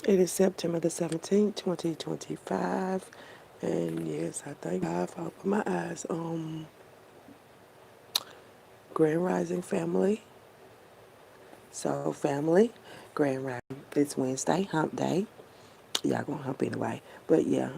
It is September the 17th, 2025. And yes, I thank God for opening my eyes. Grand Rising family. So, family, Grand Rising. It's Wednesday, hump day. Y'all gonna hump anyway. But yeah,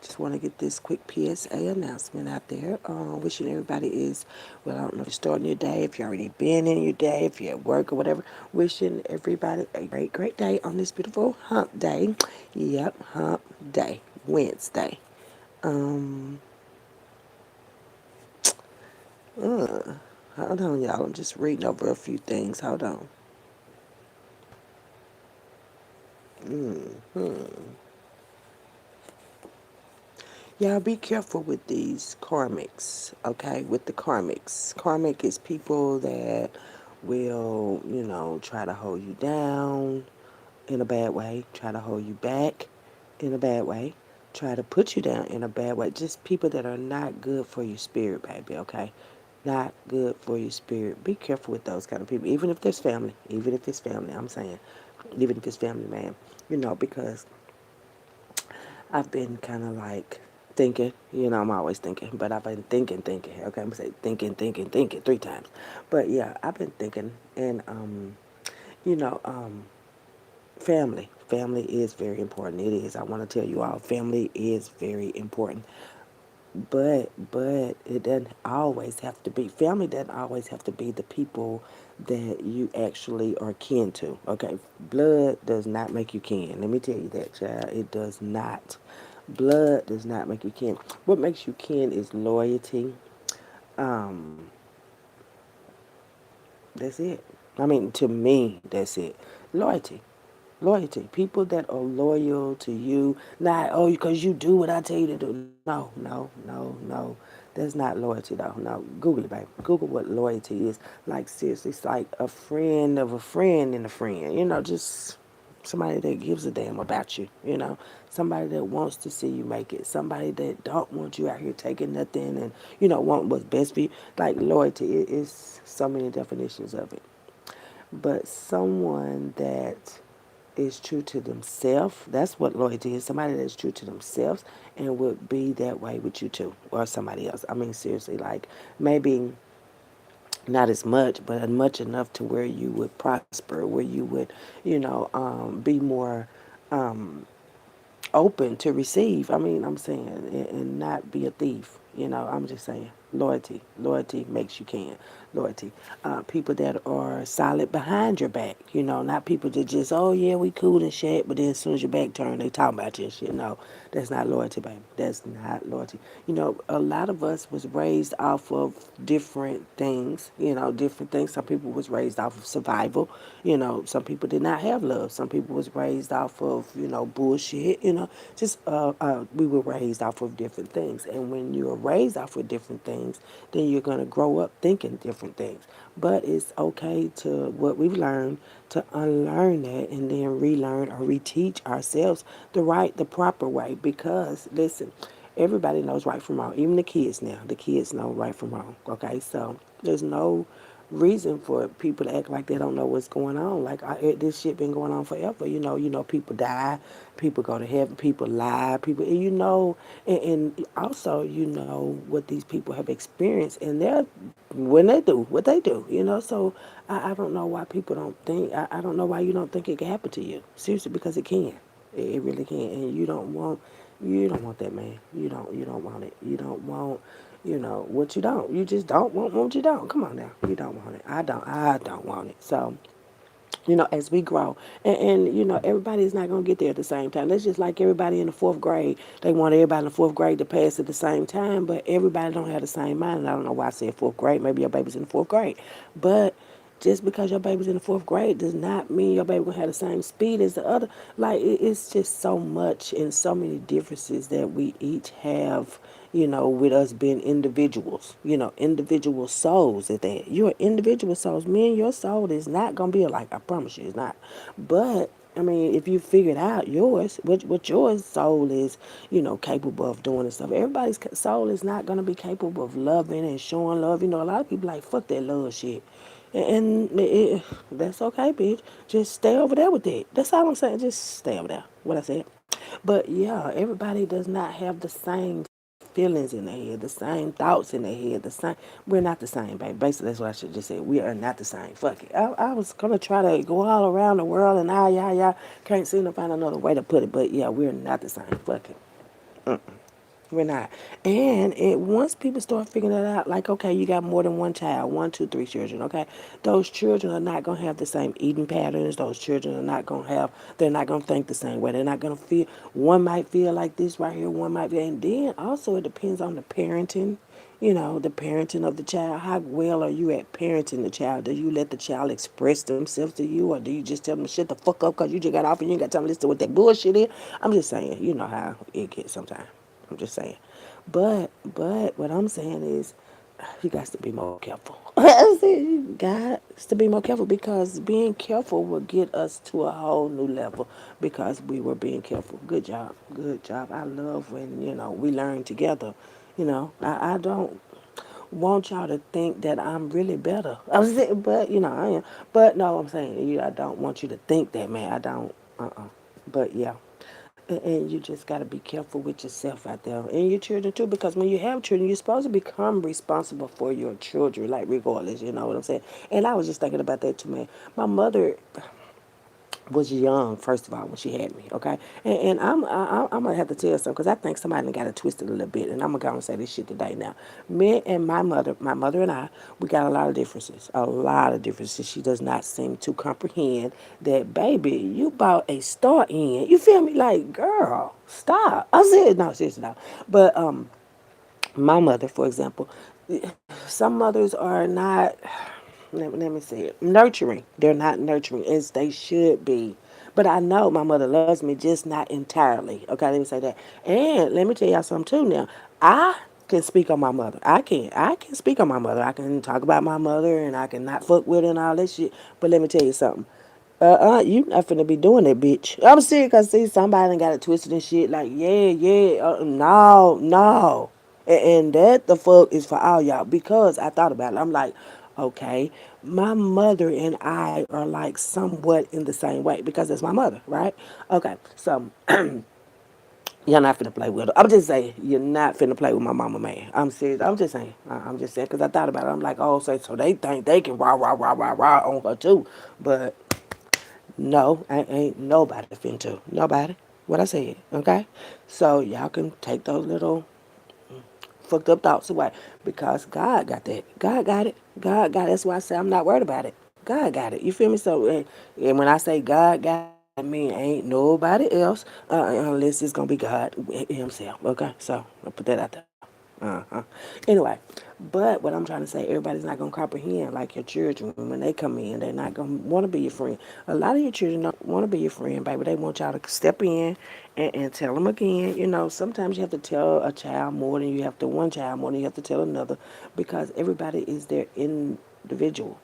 just want to get this quick PSA announcement out there. Wishing everybody is, well, I don't know if you're starting your day, if you've already been in your day, if you're at work or whatever. Wishing everybody a great, great day on this beautiful hump day. Yep, hump day, Wednesday. Um, Hold on, y'all. I'm just reading over a few things. Hold on. Y'all be careful with these karmics, okay? With the karmics. Karmic is people that will, try to hold you down in a bad way, try to hold you back in a bad way, try to put you down in a bad way. Just people that are not good for your spirit, baby, okay? Not good for your spirit. Be careful with those kind of people, even if there's family, I'm saying, even if it's family, man, because I've been kind of like thinking, I'm always thinking, but I've been thinking. Okay, I'm gonna say thinking 3 times. But yeah, I've been thinking, and you know, um, family is very important. It is. I want to tell you all, family is very important. But it doesn't always have to be family. Doesn't always have to be the people that you actually are kin to. Okay, blood does not make you kin. Let me tell you that, child. It does not. Blood does not make you kin. What makes you kin is loyalty. Um, that's it. I mean, to me, that's it. Loyalty. Loyalty. People that are loyal to you, not, oh, because you do what I tell you to do. No. That's not loyalty, though. No, Google it, baby. Google what loyalty is. Like, seriously, it's like a friend of a friend and a friend. Just somebody that gives a damn about you. Somebody that wants to see you make it. Somebody that don't want you out here taking nothing and, want what's best for you. Like, loyalty is so many definitions of it. But someone that is true to themselves. That's what loyalty is. Somebody that's true to themselves and would be that way with you too, or somebody else. I mean, seriously, like maybe not as much, but much enough to where you would prosper, where you would, be more open to receive. I mean, I'm saying, and not be a thief. I'm just saying, loyalty makes you can. Loyalty, people that are solid behind your back. Not people that just, oh yeah, we cool and shit, but then as soon as your back turned, they talking about you and shit. No, that's not loyalty, baby. That's not loyalty. A lot of us was raised off of different things. Different things. Some people was raised off of survival. Some people did not have love. Some people was raised off of bullshit. Just we were raised off of different things, and when you're raised off of different things, then you're gonna grow up thinking different things. But it's okay to what we've learned to unlearn that and then relearn or reteach ourselves the proper way. Because listen, everybody knows right from wrong. Even the kids now, the kids know right from wrong. Okay, so there's no reason for people to act like they don't know what's going on. Like this shit been going on forever. People die, people go to heaven, people lie, people, and also what these people have experienced, and they're when they do what they do. So I don't know why people don't think. I don't know why you don't think it can happen to you. Seriously, because it can. It really can, and you don't want that, man. You don't want it. You don't want what you don't. You just don't want what you don't. Come on now. You don't want it. I don't want it. So, as we grow, and everybody's not going to get there at the same time. That's just like everybody in the fourth grade. They want everybody in the fourth grade to pass at the same time, but everybody don't have the same mind. And I don't know why I said fourth grade. Maybe your baby's in the fourth grade. But just because your baby's in the fourth grade does not mean your baby gonna have the same speed as the other. Like it's just so much and so many differences that we each have. With us being individuals. Individual souls at that. You're individual souls. Me and your soul is not gonna be alike. I promise you, it's not. But I mean, if you figured out yours, what your soul is, capable of doing and stuff. Everybody's soul is not gonna be capable of loving and showing love. A lot of people like fuck that love shit. That's okay, bitch. Just stay over there with it. That's all I'm saying. Just stay over there. What I said. But yeah, everybody does not have the same feelings in their head, the same thoughts in their head, the same. We're not the same, baby. Basically, that's what I should just say. We are not the same. Fuck it. I was gonna try to go all around the world and yeah, can't seem to find another way to put it. But yeah, we're not the same. Fuck it. We're not. And once people start figuring that out, like, okay, you got more than one child, one, two, three children, okay? Those children are not going to have the same eating patterns. Those children are not going to have, they're not going to think the same way. They're not going to feel, one might feel like this right here, one might be. And then also it depends on the parenting, the parenting of the child. How well are you at parenting the child? Do you let the child express themselves to you, or do you just tell them to shut the fuck up because you just got off and you ain't got time to listen to what that bullshit is? I'm just saying, you know how it gets sometimes. I'm just saying. But what I'm saying is you got to be more careful. I said you got to be more careful because being careful will get us to a whole new level because we were being careful. Good job. Good job. I love when, we learn together. I don't want y'all to think that I'm really better. I was saying, but I am. But no, I'm saying I don't want you to think that, man. I don't. But yeah. And you just got to be careful with yourself out there and your children too, because when you have children, you're supposed to become responsible for your children, like regardless, you know what I'm saying? And I was just thinking about that too, man. My mother was young, first of all, when she had me, okay? And I'm going to have to tell you something because I think somebody done got it twisted a little bit. And I'm going to go and say this shit today now. Me and my mother and I, we got a lot of differences. A lot of differences. She does not seem to comprehend that, baby, you bought a start in. You feel me? Like, girl, stop. I said, no, seriously, no. But my mother, for example, some mothers are not, let me say it, nurturing. They're not nurturing as they should be. But I know my mother loves me, just not entirely. Okay, let me say that. And let me tell y'all something too now. I can speak on my mother. I can speak on my mother. I can talk about my mother and I can not fuck with her and all that shit. But let me tell you something. You not finna be doing that, bitch. I'm serious, cause see, somebody done got it twisted and shit. Like, yeah, no, no, and that the fuck is for all y'all. Because I thought about it. I'm like, okay, my mother and I are like somewhat in the same way because it's my mother, right? Okay, so you're not finna play with her. I'm just saying, you're not finna play with my mama, man. I'm serious. I'm just saying. I'm just saying, because I thought about it. I'm like, oh, so they think they can rah on her too. But no, I ain't nobody finna. Nobody. What I said, okay? So y'all can take those little fucked up thoughts away because God got that. God got it. God got it. That's why I say I'm not worried about it. God got it. You feel me? So, and when I say God got it, I mean ain't nobody else unless it's gonna be God Himself. Okay, so I'll put that out there. Anyway, but what I'm trying to say, everybody's not gonna comprehend like your children when they come in. They're not gonna want to be your friend. A lot of your children don't want to be your friend, baby. They want y'all to step in and tell them again. Sometimes you have to tell a child more than you have to one child more than you have to tell another, because everybody is their individual.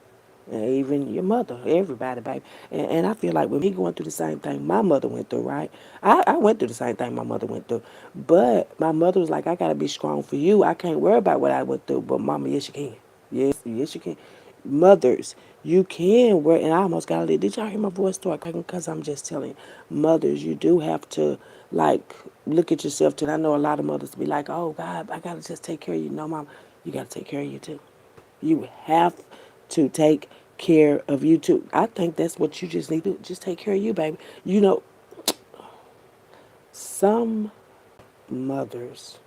Even your mother, everybody, baby. And I feel like with me going through the same thing my mother went through, right? I went through the same thing my mother went through. But my mother was like, I got to be strong for you. I can't worry about what I went through. But mama, yes, you can. Yes, you can. Mothers, you can worry. And I almost got to leave. Did y'all hear my voice start cracking? Because I'm just telling you. Mothers, you do have to, like, look at yourself too. And I know a lot of mothers be like, oh, God, I got to just take care of you. No, mom, you got to take care of you too. You have to take care of you too. I think that's what you just need to do. Just take care of you, baby. Some mothers,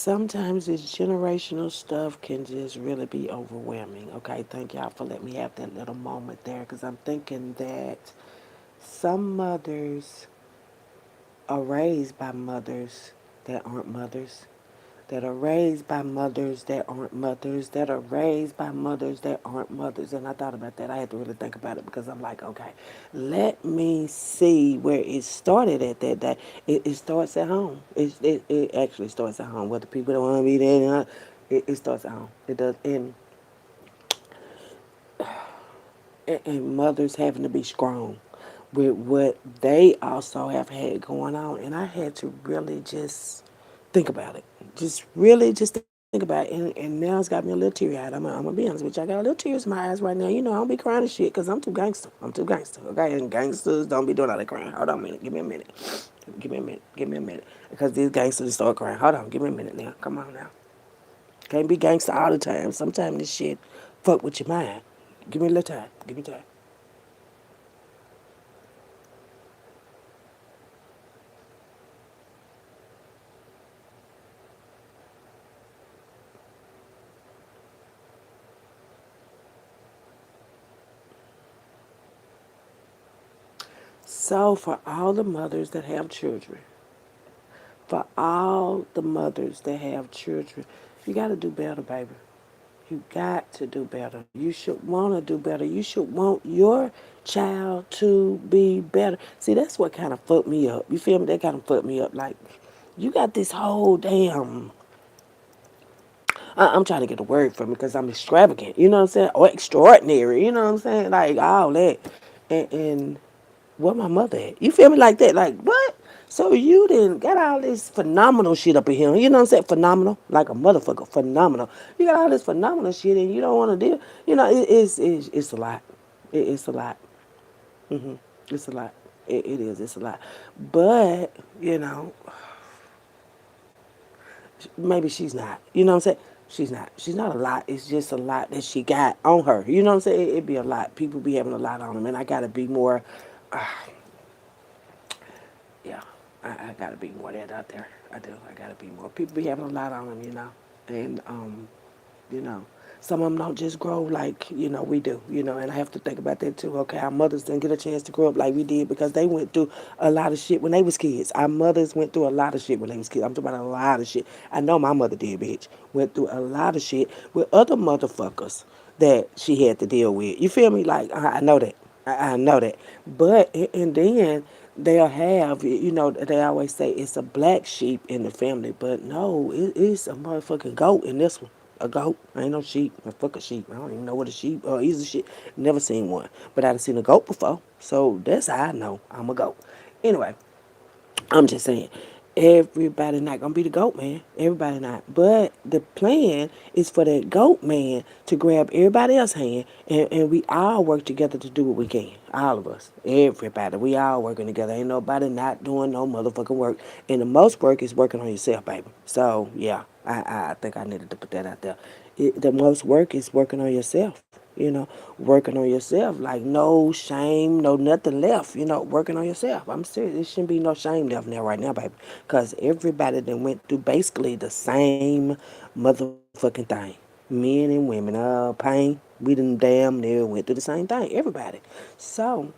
sometimes this generational stuff can just really be overwhelming. Okay, thank y'all for letting me have that little moment there because I'm thinking that some mothers are raised by mothers that aren't mothers, that are raised by mothers that aren't mothers, that are raised by mothers that aren't mothers. And I thought about that. I had to really think about it because I'm like, okay, let me see where it started at that day. It starts at home. It actually starts at home. Whether people don't want to be there or not, it starts at home. It does. And mothers having to be strong with what they also have had going on. And I had to really just think about it. Just really just think about it. And now it's got me a little teary eyed. I'm going to be honest with you. I got a little tears in my eyes right now. You know, I don't be crying and shit because I'm too gangster. I'm too gangster. Okay? And gangsters don't be doing all that crying. Hold on a minute. Give me a minute. Give me a minute. Give me a minute. Because these gangsters start crying. Hold on. Give me a minute now. Come on now. Can't be gangster all the time. Sometimes this shit fuck with your mind. Give me a little time. Give me time. So, for all the mothers that have children, for all the mothers that have children, you got to do better, baby. You got to do better. You should want to do better. You should want your child to be better. See, that's what kind of fucked me up. You feel me? That kind of fucked me up. Like, you got this whole damn. I'm trying to get a word for me because I'm extravagant. You know what I'm saying? Or extraordinary. You know what I'm saying? Like, all that. And where my mother at? You feel me like that? Like what? So you didn't got all this phenomenal shit up in here. You know what I'm saying? Phenomenal, like a motherfucker. Phenomenal. You got all this phenomenal shit, and you don't want to deal. You know, it's a lot. It's a lot. It's a lot. It is. It's a lot. But you know, maybe she's not. You know what I'm saying? She's not. She's not a lot. It's just a lot that she got on her. You know what I'm saying? It'd be a lot. People be having a lot on them, and I gotta be more. Yeah, I gotta be more of that out there. I do. I gotta be more. People be having a lot on them, you know, and you know, some of them don't just grow like we do, and I have to think about that too. Okay, our mothers didn't get a chance to grow up like we did because they went through a lot of shit when they was kids. Our mothers went through a lot of shit when they was kids. I'm talking about a lot of shit. I know my mother did, bitch. Went through a lot of shit with other motherfuckers that she had to deal with. You feel me? Like I know that. I know that. But and then they'll have they always say it's a black sheep in the family, but no, it's a motherfucking goat in this one. A goat. I ain't no sheep. I fuck a sheep. I don't even know what a sheep or is a sheep. Never seen one, but I've seen a goat before, so that's how I know I'm a goat. Anyway, I'm just saying, everybody not gonna be the goat man. Everybody not. But the plan is for that goat man to grab everybody else's hand, and we all work together to do what we can. All of us, everybody, we all working together. Ain't nobody not doing no motherfucking work. And the most work is working on yourself, baby. So yeah, I think I needed to put that out there. The most work is working on yourself. Working on yourself. Like no shame, no nothing left. Working on yourself. I'm serious. There shouldn't be no shame left now, right now, baby. Because everybody that went through basically the same motherfucking thing. Men and women. Pain. We done damn near went through the same thing. Everybody. So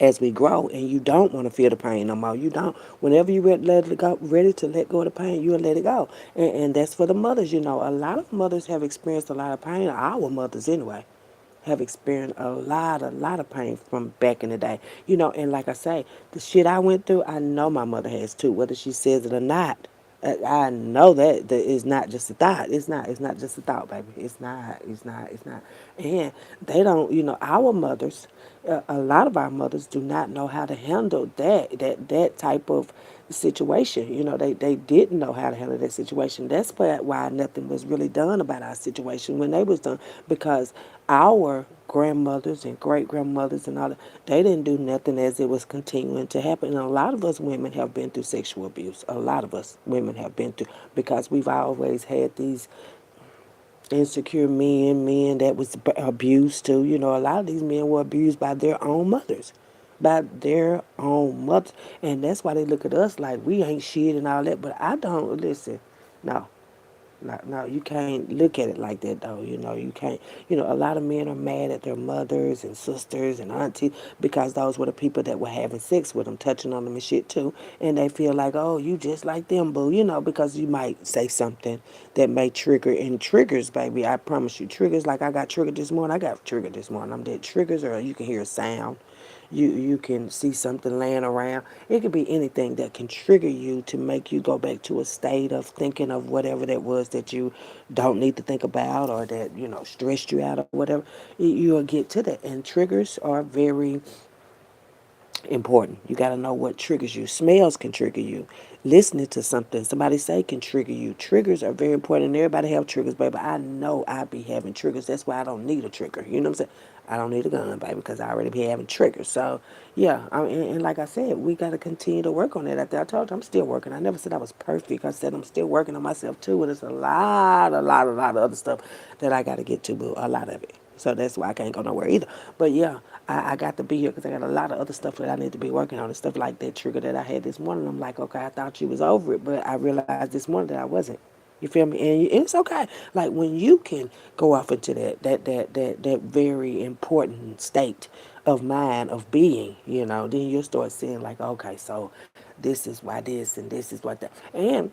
as we grow and you don't want to feel the pain no more. You don't. Whenever you let it go, ready to let go of the pain, you'll let it go. And that's for the mothers. A lot of mothers have experienced a lot of pain. Our mothers, anyway, have experienced a lot of pain from back in the day. And like I say, the shit I went through, I know my mother has too, whether she says it or not. I know that it's not just a thought. It's not. It's not just a thought, baby. It's not. It's not. It's not. And they don't. Our mothers, a lot of our mothers do not know how to handle that type of situation. They didn't know how to handle that situation. That's why nothing was really done about our situation when they was done, because our grandmothers and great grandmothers and all that, they didn't do nothing as it was continuing to happen. And a lot of us women have been through sexual abuse. A lot of us women have been through, because we've always had these insecure men that was abused too. A lot of these men were abused by their own mothers. By their own mothers. And that's why they look at us like we ain't shit and all that. But I don't listen. No. No, no, you can't look at it like that though. You know, you can't. You know, a lot of men are mad at their mothers and sisters and aunties because those were the people that were having sex with them, touching on them and shit too. And they feel like, oh, you just like them, boo. You know, because you might say something that may trigger. And triggers, baby, I promise you, triggers. Like I got triggered this morning. I got triggered this morning. I'm dead. Triggers, or you can hear a sound. You can see something laying around. It could be anything that can trigger you to make you go back to a state of thinking of whatever that was that you don't need to think about, or that stressed you out or whatever. You'll get to that. And triggers are very important. You got to know what triggers you. Smells can trigger you. Listening to something somebody say can trigger you. Triggers are very important. And everybody have triggers, baby. I know I be having triggers. That's why I don't need a trigger. You know what I'm saying? I don't need a gun, baby, because I already be having triggers. So, yeah. And like I said, we got to continue to work on it. After I told you, I'm still working. I never said I was perfect. I said I'm still working on myself, too. And there's a lot of other stuff that I got to get to, but a lot of it. So that's why I can't go nowhere either. But yeah, I got to be here because I got a lot of other stuff that I need to be working on, and stuff like that trigger that I had this morning. I'm like, okay, I thought you was over it, but I realized this morning that I wasn't. You feel me? And it's okay. Like when you can go off into that very important state of mind of being, then you'll start seeing like, okay, so this is why this and this is what that. And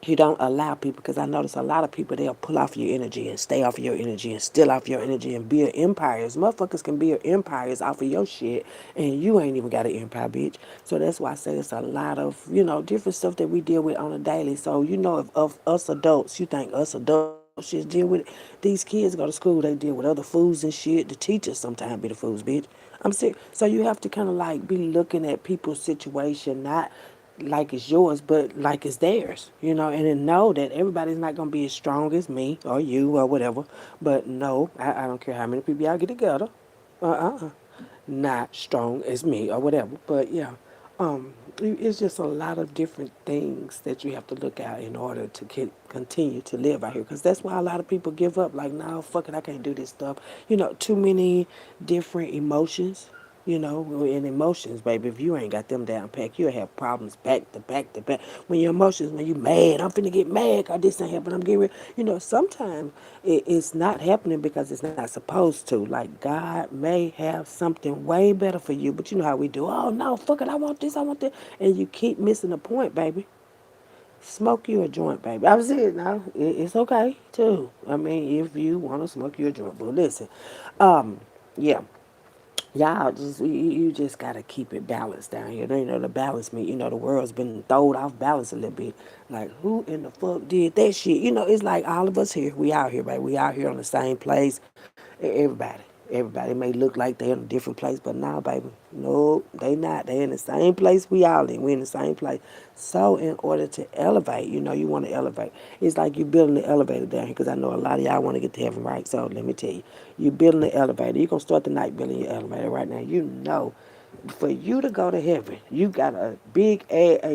you don't allow people, because I notice a lot of people, they'll pull off your energy and stay off your energy and steal off your energy and build empires. Motherfuckers can build empires off of your shit, and you ain't even got an empire, bitch. So that's why I say it's a lot of different stuff that we deal with on a daily. So if of us adults, you think us adults just deal with it. These kids go to school, they deal with other fools and shit. The teachers sometimes be the fools, bitch. I'm serious. So you have to kind of like be looking at people's situation, not like it's yours, but like it's theirs, and then know that everybody's not gonna be as strong as me or you or whatever. But no, I don't care how many people y'all get together, not strong as me or whatever. But yeah, it's just a lot of different things that you have to look at in order to continue to live out here. Because that's why a lot of people give up. Like, no, fuck it, I can't do this stuff. Too many different emotions. And emotions, baby, if you ain't got them down packed, you'll have problems back to back to back. When your emotions, when you mad, I'm finna get mad because this ain't happening, I'm getting ready. Sometimes it's not happening because it's not supposed to. Like, God may have something way better for you, but you know how we do. Oh, no, fuck it, I want this, I want that. And you keep missing the point, baby. Smoke you a joint, baby. I was saying, now, it's okay, too. I mean, if you want to smoke you a joint. But listen, yeah. Y'all just you just gotta keep it balanced down here. The balance me. The world's been thrown off balance a little bit. Like who in the fuck did that shit? It's like all of us here. We out here, baby. We out here on the same place. Everybody may look like they in a different place, but now, baby, no, they not. They in the same place we all in. We in the same place. So in order to elevate, you want to elevate. It's like you building the elevator down here, because I know a lot of y'all want to get to heaven, right? So let me tell you, you building the elevator. You're gonna start the night building your elevator right now. For you to go to heaven, you got a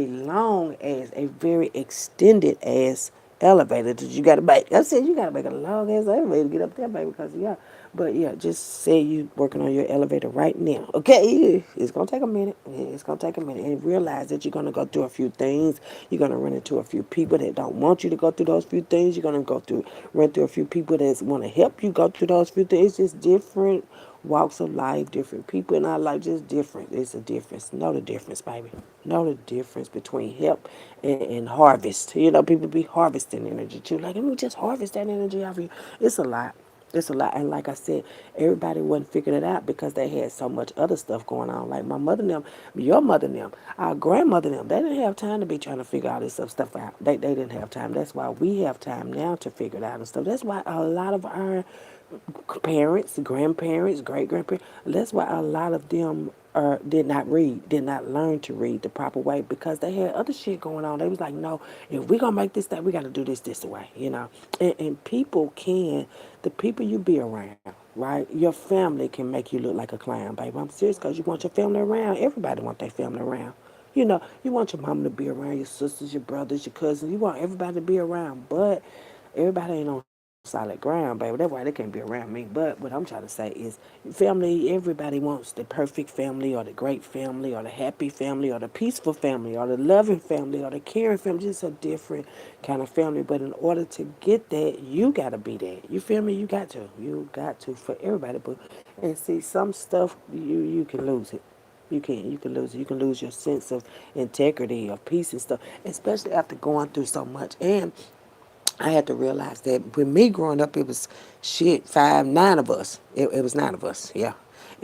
long ass, a very extended ass elevator that you gotta make. I said you gotta make a long ass elevator to get up there, baby, because yeah. But yeah, just say you working on your elevator right now. Okay, it's gonna take a minute. It's gonna take a minute, and realize that you're gonna go through a few things. You're gonna run into a few people that don't want you to go through those few things. You're gonna run through a few people that want to help you go through those few things. It's just different walks of life, different people in our life, just different. It's a difference. Know the difference, baby. Know the difference between help and harvest. People be harvesting energy too. Like, let me just harvest that energy out of you. It's a lot. It's a lot. And like I said, everybody wasn't figuring it out because they had so much other stuff going on. Like my mother and them, your mother and them, our grandmother and them, they didn't have time to be trying to figure all this stuff out. They didn't have time. That's why we have time now to figure it out and stuff. That's why a lot of our parents, grandparents, great grandparents. That's why a lot of them did not read, did not learn to read the proper way, because they had other shit going on. They was like, no, if we gonna make this thing, we got to do this way. And people the people you be around, right? Your family can make you look like a clown, baby. I'm serious, because you want your family around. Everybody want their family around. You want your mama to be around, your sisters, your brothers, your cousins. You want everybody to be around, but everybody ain't on solid ground, baby. That's why they can't be around me. But what I'm trying to say is, family. Everybody wants the perfect family, or the great family, or the happy family, or the peaceful family, or the loving family, or the caring family. Just a different kind of family. But in order to get that, you gotta be that. You feel me? You got to. You got to for everybody. But and see, some stuff you can lose it. You can lose it. You can lose your sense of integrity, of peace and stuff, especially after going through so much. And I had to realize that with me growing up, it was shit, five, nine of us. It was nine of us, yeah.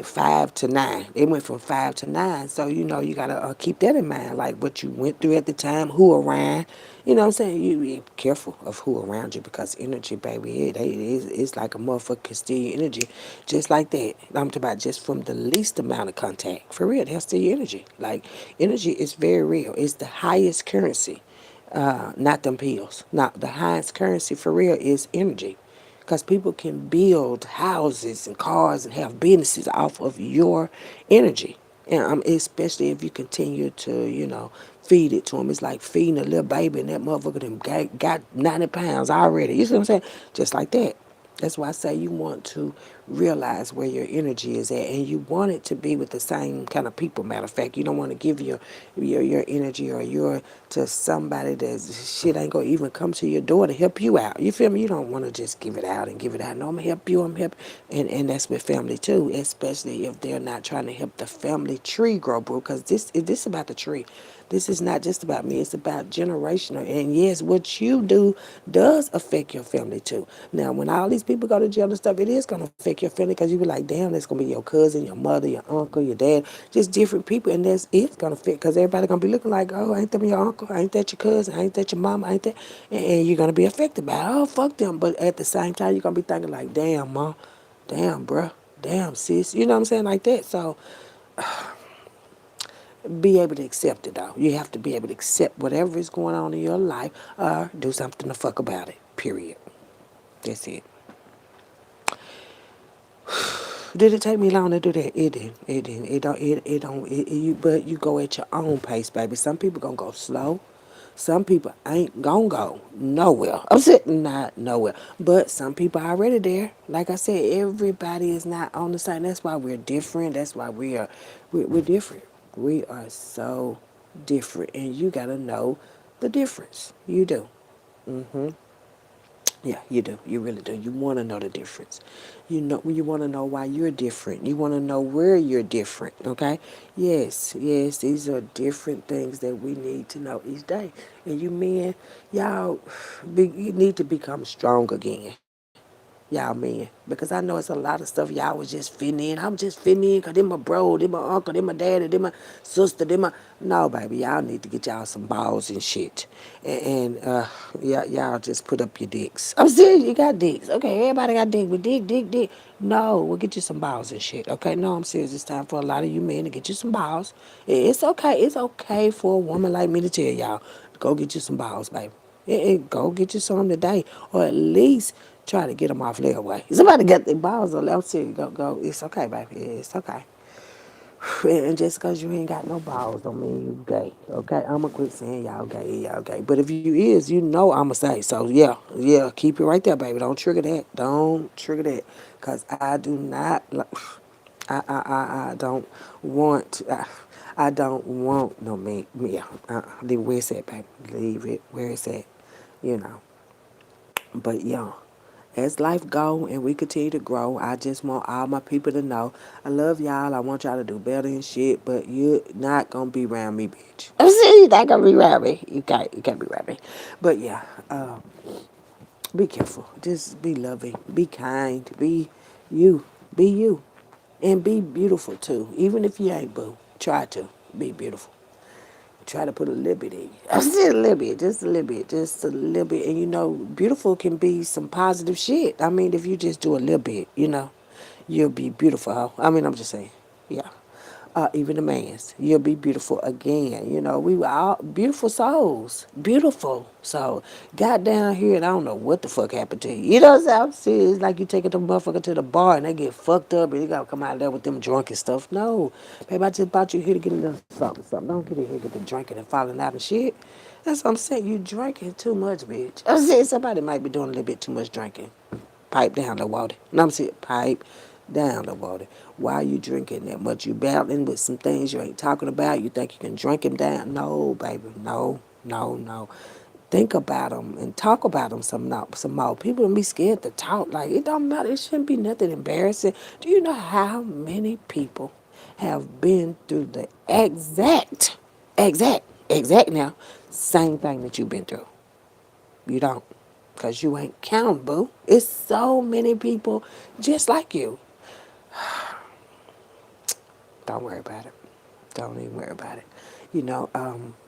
5 to 9. It went from 5 to 9. So, you got to keep that in mind, like what you went through at the time, who around. You know what I'm saying? You be careful of who around you because energy, baby, it's like a motherfucker can steal your energy just like that. I'm talking about just from the least amount of contact. For real, they'll steal your energy. Like, energy is very real. It's the highest currency, not them pills. Now, the highest currency for real is energy. Because people can build houses and cars and have businesses off of your energy. And especially if you continue to, feed it to them. It's like feeding a little baby and that motherfucker them got 90 pounds already. You see what I'm saying? Just like that. That's why I say you want to realize where your energy is at, and you want it to be with the same kind of people. Matter of fact, you don't want to give your energy or your to somebody that shit ain't gonna even come to your door to help you out. You feel me? You don't want to just give it out and give it out. No, I'm gonna help you. I'm help, and that's with family too, especially if they're not trying to help the family tree grow, bro. Because this is about the tree. This is not just about me. It's about generational. And yes, what you do does affect your family too. Now, when all these people go to jail and stuff, it is going to affect your family because you be like, damn, that's going to be your cousin, your mother, your uncle, your dad, just different people. And it's going to fit because everybody going to be looking like, oh, ain't that your uncle? Ain't that your cousin? Ain't that your mama? Ain't that? And you're going to be affected by it. Oh, fuck them. But at the same time, you're going to be thinking like, damn, mom, damn, bruh, damn, sis. You know what I'm saying? Like that. So be able to accept it though. You have to be able to accept whatever is going on in your life or do something to fuck about it. Period. That's it. Did it take me long to do that? It didn't. It didn't. It don't. You. But you go at your own pace, baby. Some people gonna go slow. Some people ain't gonna go nowhere. I'm sitting not nowhere. But some people are already there. Like I said, everybody is not on the same. That's why we're different. That's why we're different. We are so different, and you gotta know the difference. You do. Yeah, you do. You really do. You want to know the difference. You want to know why you're different. You want to know where you're different. Okay? Yes, yes. These are different things that we need to know each day. And you men, y'all, you need to become strong again. Y'all men, because I know it's a lot of stuff y'all was just fitting in. I'm just fitting in because they my bro, they my uncle, they my daddy, they my sister, they my... No, baby, y'all need to get y'all some balls and shit. And y'all just put up your dicks. I'm serious, you got dicks. Okay, everybody got dick, but dick. No, we'll get you some balls and shit. Okay, no, I'm serious. It's time for a lot of you men to get you some balls. It's okay. It's okay for a woman like me to tell y'all, go get you some balls, baby. Go get you some today, or at least try to get them off their way. Somebody got their balls on. I'm serious. Go. It's okay, baby. It's okay. And just because you ain't got no balls don't mean you gay. Okay, I'ma quit saying y'all gay. But if you is, you know I'ma say. So yeah, keep it right there, baby. Don't trigger that. Don't trigger that. Cause I do not. I don't want. I don't want no me. Yeah, leave it where it's at, baby. Leave it where it's at. You know. But yeah, as life go and we continue to grow, I just want all my people to know I love y'all. I want y'all to do better and shit, but you're not gonna be around me, bitch. I'm saying you're not gonna be around me. You can't be around me. But yeah, be careful. Just be loving. Be kind. Be you. Be you. And be beautiful too. Even if you ain't boo. Try to be beautiful. Try to put a little bit in you. I said a little bit, just a little bit, just a little bit. And beautiful can be some positive shit. I mean, if you just do a little bit, you'll be beautiful. I mean, I'm just saying, yeah. even a man's. You'll be beautiful again. You know, we were all beautiful souls. Beautiful. So, got down here and I don't know what the fuck happened to you. You know what I'm saying? I'm serious. It's like you taking the motherfucker to the bar and they get fucked up and you gotta come out there with them drunk and stuff. No. Baby, I just brought you here to get a little something, something. Don't get in here, get the drinking and falling out and shit. That's what I'm saying. You drinking too much, bitch. I'm saying somebody might be doing a little bit too much drinking. Pipe down the water. No, I'm saying pipe down the water. Why are you drinking that much? You battling with some things you ain't talking about. You think you can drink them down? No, baby. No, no, no. Think about them and talk about them some more. People don't be scared to talk. Like, it don't matter. It shouldn't be nothing embarrassing. Do you know how many people have been through the exact now, same thing that you've been through? You don't. Because you ain't count, boo. It's so many people just like you. Don't worry about it. Don't even worry about it. You know,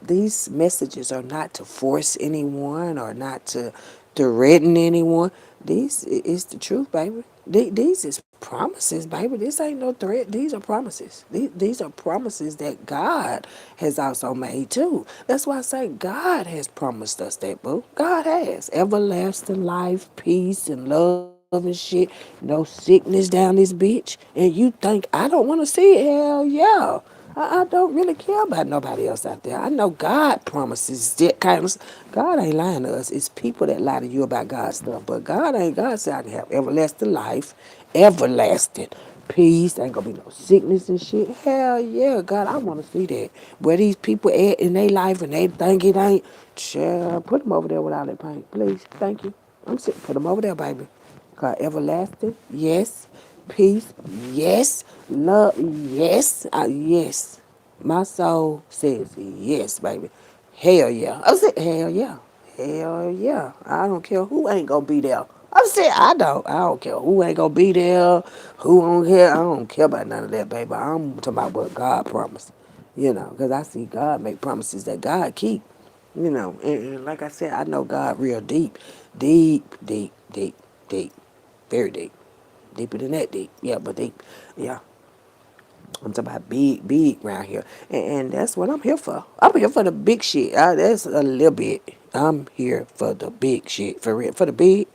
these messages are not to force anyone or not to threaten anyone. These is the truth, baby. These is promises, baby. This ain't no threat. These are promises. These are promises that God has also made too. That's why I say God has promised us that, boo. God has everlasting life, peace, and love and shit. No sickness down this bitch. And you think I don't want to see it? Hell yeah. I don't really care about nobody else out there. I know God promises that kind of. God ain't lying to us. It's people that lie to you about God's stuff. But God ain't. God said I can have everlasting life, everlasting peace. Ain't gonna be no sickness and shit. Hell yeah, God, I want to see that. Where these people at in their life and they think it ain't. Child, put them over there with all that paint, please. Thank you. I'm sitting. Put them over there, baby. God, everlasting, yes. Peace, yes. Love, yes. Yes. My soul says yes, baby. Hell yeah. I said, hell yeah. Hell yeah. I don't care who ain't gonna be there. I said, I don't care who ain't gonna be there, who don't care. I don't care about none of that, baby. I'm talking about what God promised. You know, because I see God make promises that God keep. You know, and like I said, I know God real deep. Deep, deep, deep, deep. Very deep. Deeper than that deep. Yeah, but deep. Yeah. I'm talking about big, big around here. And that's what I'm here for. I'm here for the big shit. That's a little bit. I'm here for the big shit. For real. For the big,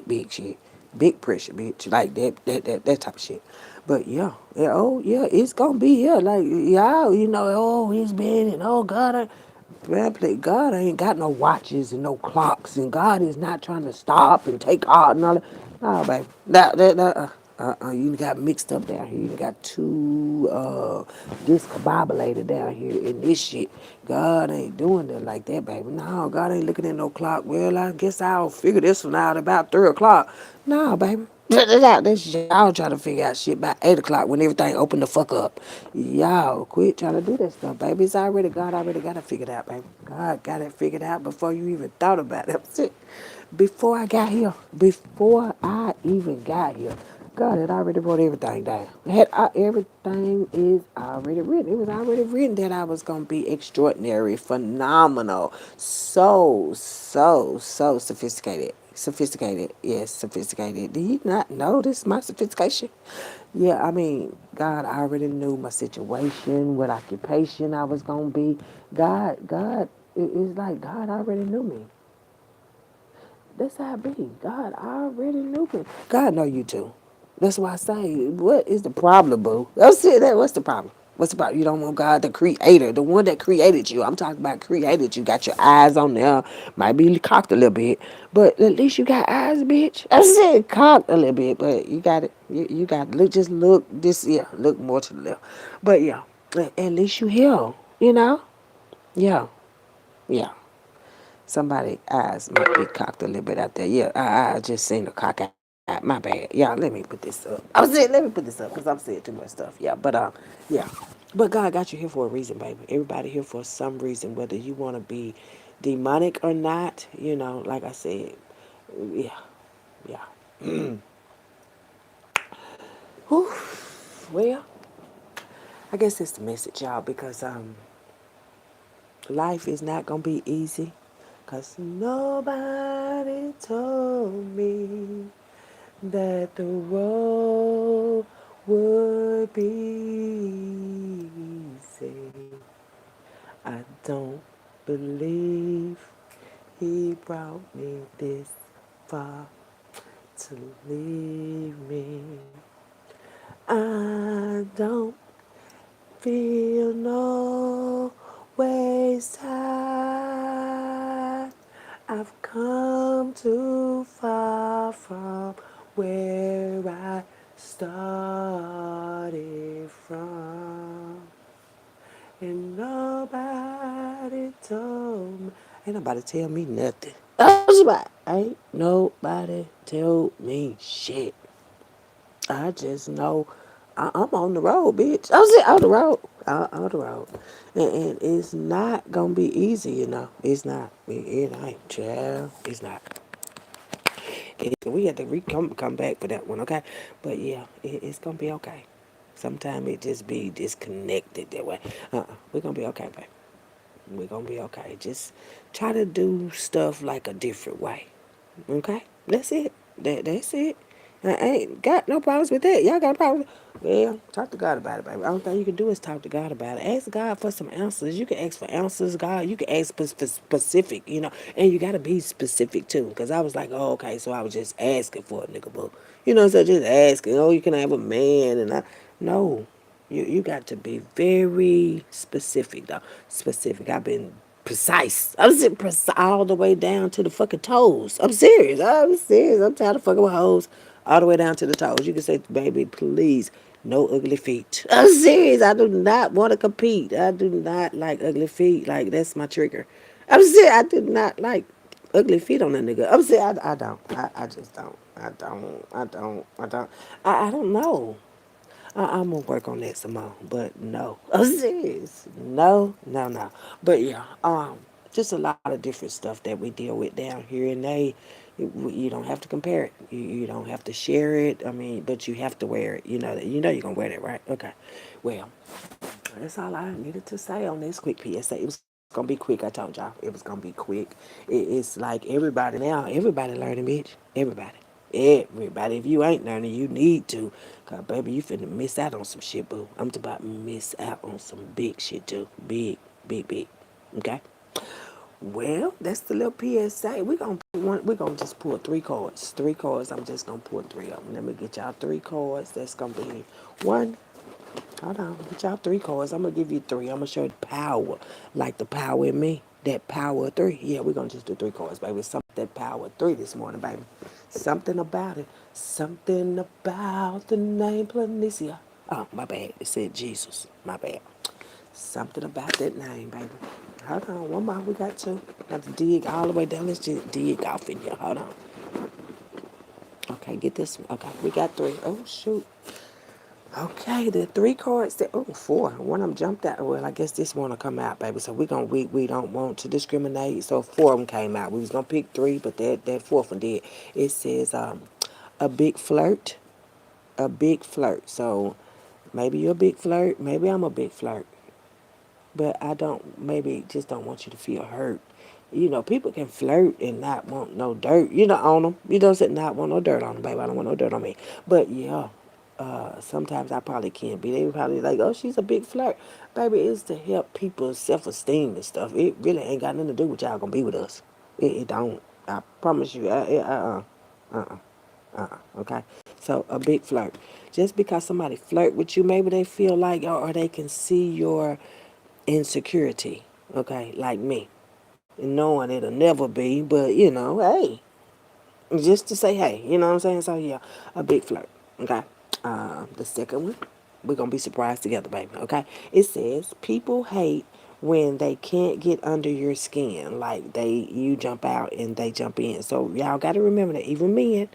big shit. Big pressure, bitch. Like that type of shit. But yeah. Yeah, oh, yeah, it's gonna be here. Like, y'all, you know, oh, he's been, and oh, God, man, God ain't got no watches and no clocks, and God is not trying to stop and take all and all that. No, baby. You got mixed up down here. You got too discombobulated down here in this shit. God ain't doing it like that, baby. No, God ain't looking at no clock. Well, I guess I'll figure this one out about 3 o'clock. No, baby. That's y'all trying to figure out shit by 8 o'clock when everything open the fuck up. Y'all quit trying to do that stuff, baby. God already got it figured out, baby. God got it figured out before you even thought about it. That's it. Before I even got here, God had already wrote everything down. Everything is already written. It was already written that I was gonna be extraordinary, phenomenal, so sophisticated. Sophisticated, yes, sophisticated. Do you not notice my sophistication? Yeah, I mean, God already knew my situation, what occupation I was gonna be. It's like God already knew me. That's how it be. God already knew me. God know you too. That's why I say, what is the problem, boo? Let's see that. What's the problem? What's the problem? You don't want God, the creator, the one that created you. I'm talking about created you. Got your eyes on there. Might be cocked a little bit, but at least you got eyes, bitch. I said cocked a little bit, but you got it. You got it. Look, just look this. Yeah, look more to the left. But yeah, at least you here. You know. Yeah. Yeah. Somebody eyes might be cocked a little bit out there. Yeah, I just seen a cock out. My bad. Yeah, let me put this up. I was saying, let me put this up because I'm saying too much stuff. Yeah, yeah. But God got you here for a reason, baby. Everybody here for some reason, whether you want to be demonic or not. You know, like I said, yeah, yeah. Whew. Well, I guess that's the message, y'all, because life is not gonna be easy. Cause nobody told me that the road would be I don't believe he brought me this far to leave me. I don't feel no ways high. I've come too far from where I started from. And nobody told me. Ain't nobody tell me nothing. Ain't nobody told me shit. I just know I'm on the road, bitch. I'm sitting on the road. On the road. And it's not going to be easy, you know. It's not. It ain't, child. It's not. We had to come back for that one, okay? But yeah, it's going to be okay. Sometimes it just be disconnected that way. We're going to be okay, baby. We're going to be okay. Just try to do stuff like a different way. Okay? That's it. That's it. I ain't got no problems with that. Y'all got problems? Well, talk to God about it, baby. All thing you can do is talk to God about it. Ask God for some answers. You can ask for answers, God. You can ask for specific, you know, and you got to be specific too. Because I was like, oh, okay, so I was just asking for a nigga boo. You know, so just asking, oh, you can have a man. No. You got to be very specific, though. Specific. I've been precise. I'm serious, all the way down to the fucking toes. I'm serious. I'm serious. I'm tired of fucking with hoes all the way down to the toes. You can say, baby, please, no ugly feet. I'm serious. I do not want to compete. I do not like ugly feet. Like, that's my trigger. I'm serious. I do not like ugly feet on a nigga. I'm serious. I don't. I just don't. I don't know. I'm gonna work on that some more, but no, I'm serious. No. But yeah, just a lot of different stuff that we deal with down here, and you don't have to compare it. You don't have to share it. I mean, but you have to wear it. You know you're gonna wear that, right? Okay. Well, that's all I needed to say on this quick PSA. It was gonna be quick. I told y'all it was gonna be quick. It's like everybody now. Everybody learning, bitch. Everybody. Everybody. If you ain't learning, you need to. Cause baby, you finna miss out on some shit, boo. I'm about to miss out on some big shit too. Big. Okay. Well, that's the little PSA. We're gonna just pull three cards. Three cards. I'm just gonna pull three of them. Let me get y'all three cards. That's gonna be one. Hold on. Get y'all three cards. I'm gonna give you three. I'm gonna show you the power. Like the power in me. That power of three. Yeah, we're gonna just do three cards, baby. Something that power of three this morning, baby. Something about it. Something about the name Planicia. Oh, my bad. It said Jesus. My bad. Something about that name, baby. Hold on. One more. We got two. Got to dig all the way down. Let's just dig off in here. Hold on. Okay, get this one. Okay, we got three. Oh, shoot. Okay, the three cards that four. One of them jumped out. Well, I guess this one will come out, baby. So we don't want to discriminate. So four of them came out. We was gonna pick three, but that fourth one did. It says a big flirt, a big flirt. So maybe you're a big flirt. Maybe I'm a big flirt. But I don't, maybe just don't want you to feel hurt. You know, people can flirt and not want no dirt, on them. You don't say not want no dirt on them, baby. I don't want no dirt on me. But yeah, sometimes I probably can be. They probably like, oh, she's a big flirt. Baby, it's to help people's self-esteem and stuff. It really ain't got nothing to do with y'all gonna be with us. It don't. I promise you. Okay? So, a big flirt. Just because somebody flirt with you, maybe they feel like, or they can see your insecurity, okay, like me. And knowing it'll never be, but, hey, just to say hey, you know what I'm saying? So, yeah, a big flirt, okay? The second one, we're going to be surprised together, baby, okay? It says, people hate when they can't get under your skin, like you jump out and they jump in. So y'all got to remember that even men,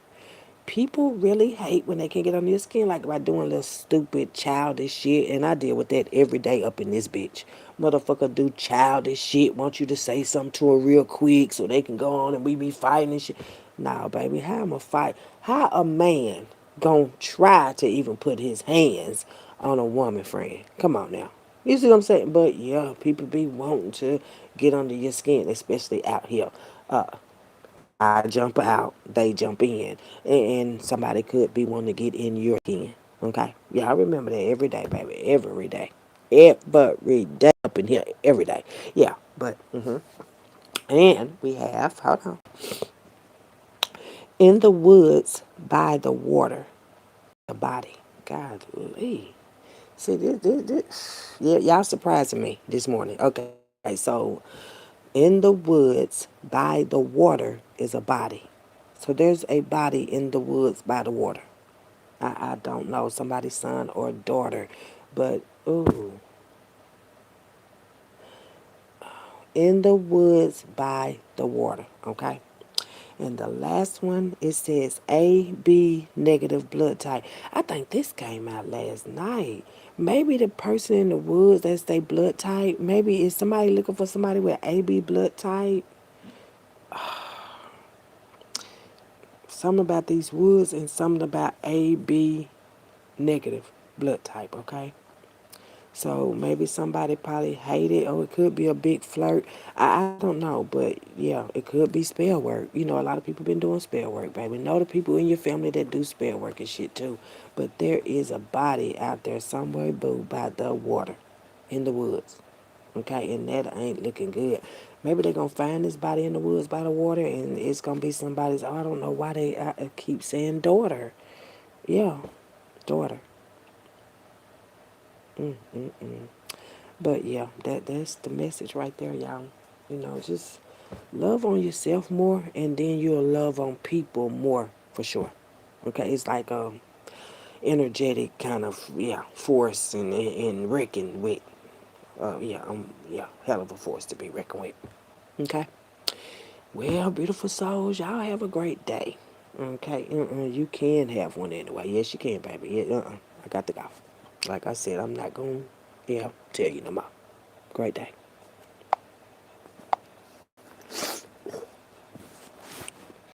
people really hate when they can't get under your skin, like by doing little stupid, childish shit. And I deal with that every day up in this bitch. Motherfucker do childish shit, want you to say something to her real quick so they can go on and we be fighting and shit. Nah, baby, how I'm a fight? How a man gonna try to even put his hands on a woman friend? Come on now. You see what I'm saying? But yeah, people be wanting to get under your skin, especially out here. I jump out, they jump in, and somebody could be wanting to get in your skin. Okay, yeah, I remember that every day, baby, every day. every day up in here every day. Yeah, but and we have, hold on, in the woods by the water, the body. Golly. See, yeah, y'all surprising me this morning. Okay, so in the woods by the water is a body. So there's a body in the woods by the water. I don't know, somebody's son or daughter, but ooh, in the woods by the water, okay? And the last one, it says AB negative blood type. I think this came out last night. Maybe the person in the woods, that's their blood type. Maybe is somebody looking for somebody with AB blood type. Something about these woods and something about AB negative blood type, okay? So maybe somebody probably hate it, or it could be a big flirt. I don't know, but yeah, it could be spell work. You know, a lot of people been doing spell work, baby. Know the people in your family that do spell work and shit too. But there is a body out there somewhere, boo, by the water, in the woods. Okay, and that ain't looking good. Maybe they're gonna find this body in the woods by the water, and it's gonna be somebody's. I don't know why they I keep saying daughter. Yeah, daughter. But yeah, that's the message right there, y'all. You know, just love on yourself more, and then you'll love on people more for sure. Okay, it's like energetic kind of force and reckon with. Yeah, hell of a force to be reckoned with. Okay. Well, beautiful souls, y'all have a great day. Okay, you can have one anyway. Yes, you can, baby. Yeah, I got to go. Like I said, I'm not gonna, tell you no more. Great day.